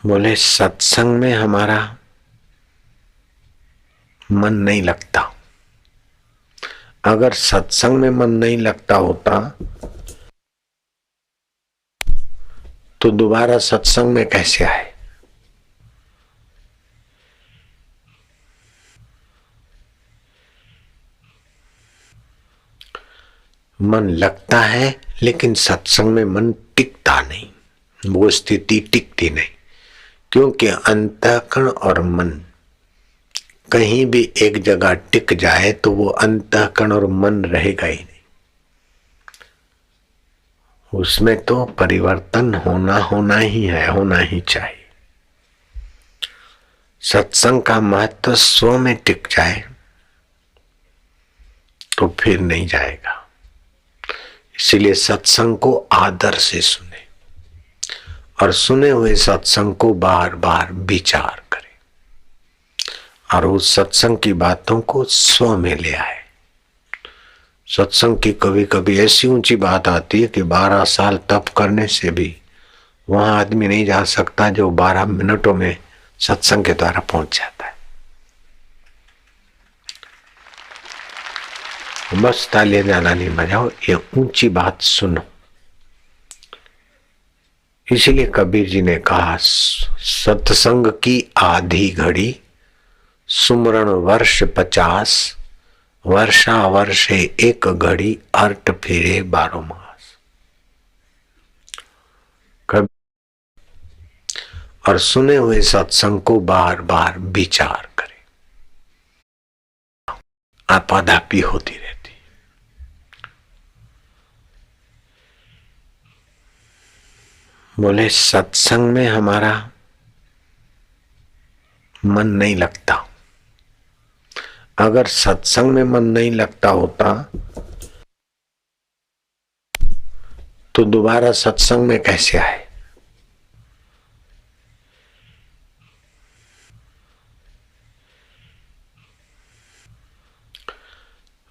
बोले सत्संग में हमारा मन नहीं लगता। अगर सत्संग में मन नहीं लगता होता तो दोबारा सत्संग में कैसे आए। मन लगता है लेकिन सत्संग में मन टिकता नहीं, वो स्थिति टिकती नहीं, क्योंकि अंतःकरण और मन कहीं भी एक जगह टिक जाए तो वो अंतःकरण और मन रहेगा ही नहीं। उसमें तो परिवर्तन होना ही है, होना ही चाहिए। सत्संग का महत्व स्व में टिक जाए तो फिर नहीं जाएगा। इसीलिए सत्संग को आदर से सुने और सुने हुए सत्संग को बार बार विचार करें और उस सत्संग की बातों को स्व में ले आए। सत्संग की कभी कभी ऐसी ऊंची बात आती है कि 12 साल तप करने से भी वहां आदमी नहीं जा सकता जो 12 मिनटों में सत्संग के द्वारा पहुंच जाता है। बस तालियां ज्यादा नहीं बजाओ, ये ऊंची बात सुनो। इसीलिए कबीर जी ने कहा सत्संग की आधी घड़ी सुमरण वर्ष 50, वर्षा वर्षे एक घड़ी अर्ट फिरे 12 मास। और सुने हुए सत्संग को बार बार विचार करें, आपाधापी होती रहती। बोले सत्संग में हमारा मन नहीं लगता। अगर सत्संग में मन नहीं लगता होता तो दोबारा सत्संग में कैसे आए।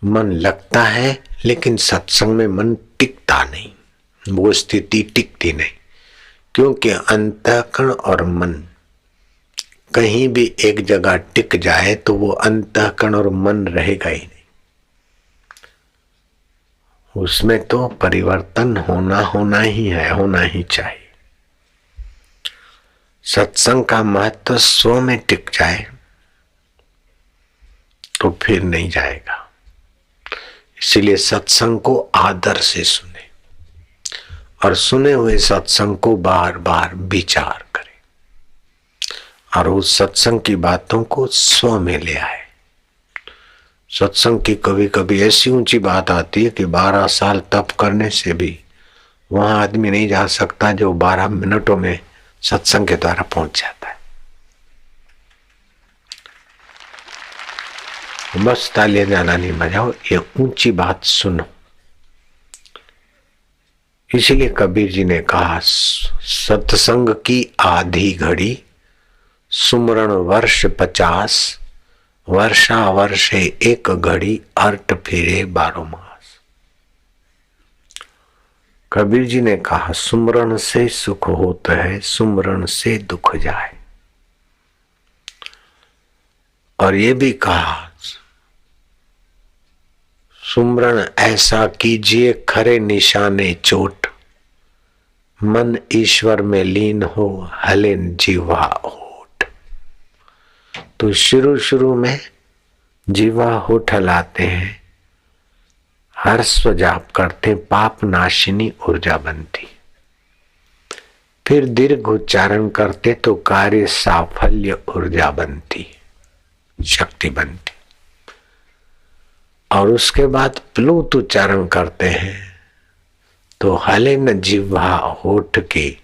मन लगता है लेकिन सत्संग में मन टिकता नहीं, वो स्थिति टिकती नहीं, क्योंकि अंतःकरण और मन कहीं भी एक जगह टिक जाए तो वो अंतःकरण और मन रहेगा ही नहीं। उसमें तो परिवर्तन होना ही है, होना ही चाहिए। सत्संग का महत्व स्व में टिक जाए तो फिर नहीं जाएगा। इसीलिए सत्संग को आदर से सुने और सुने हुए सत्संग को बार बार विचार करें और उस सत्संग की बातों को स्व में ले आए। सत्संग की कभी कभी ऐसी ऊंची बात आती है कि 12 साल तप करने से भी वहां आदमी नहीं जा सकता जो 12 मिनटों में सत्संग के द्वारा पहुंच जाता है। बस तालियां ज्यादा नहीं बजाओ, ये ऊंची बात सुनो। इसीलिए कबीर जी ने कहा सत्संग की आधी घड़ी सुमरण वर्ष 50, वर्षा वर्षे एक घड़ी अर्ट फिरे 12 मास। कबीर जी ने कहा सुमरण से सुख होता है, सुमरण से दुख जाए। और ये भी कहा सुमरण ऐसा कीजिए खरे निशाने चोट, मन ईश्वर में लीन हो हले जीवा होठ। तो शुरू में जीवा होठ हलाते हैं, हर्ष जाप करते, पाप नाशिनी ऊर्जा बनती। फिर दीर्घ उच्चारण करते तो कार्य साफल्य ऊर्जा बनती, शक्ति बनती। और उसके बाद प्लुत उच्चारण करते हैं तो हले न जिह्वा होठ की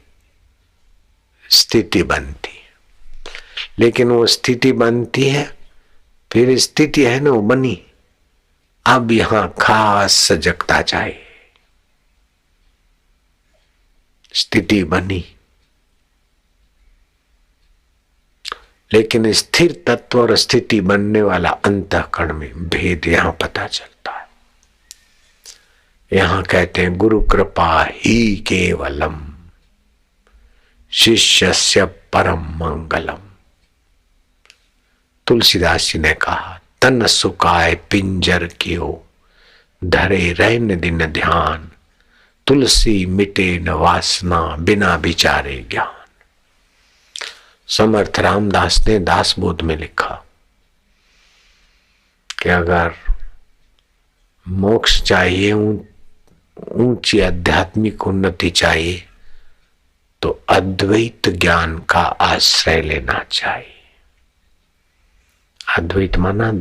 स्थिति बनती। लेकिन वो स्थिति बनती है, फिर स्थिति है ना वो बनी, अब यहां खास सजगता चाहिए। स्थिति बनी लेकिन स्थिर तत्व और स्थिति बनने वाला अंतःकरण में भेद यहां पता चलता है। यहां कहते हैं गुरु कृपा ही केवलम शिष्यस्य परम मंगलम। तुलसीदास जी ने कहा, तन सुकाय पिंजर कियो, धरे रैन दिन ध्यान, तुलसी मिटे न वासना, बिना विचारे ज्ञान। समर्थ रामदास ने दासबोध में लिखा कि अगर मोक्ष चाहिए, ऊंची आध्यात्मिक उन्नति चाहिए, तो अद्वैत ज्ञान का आश्रय लेना चाहिए। अद्वैत माना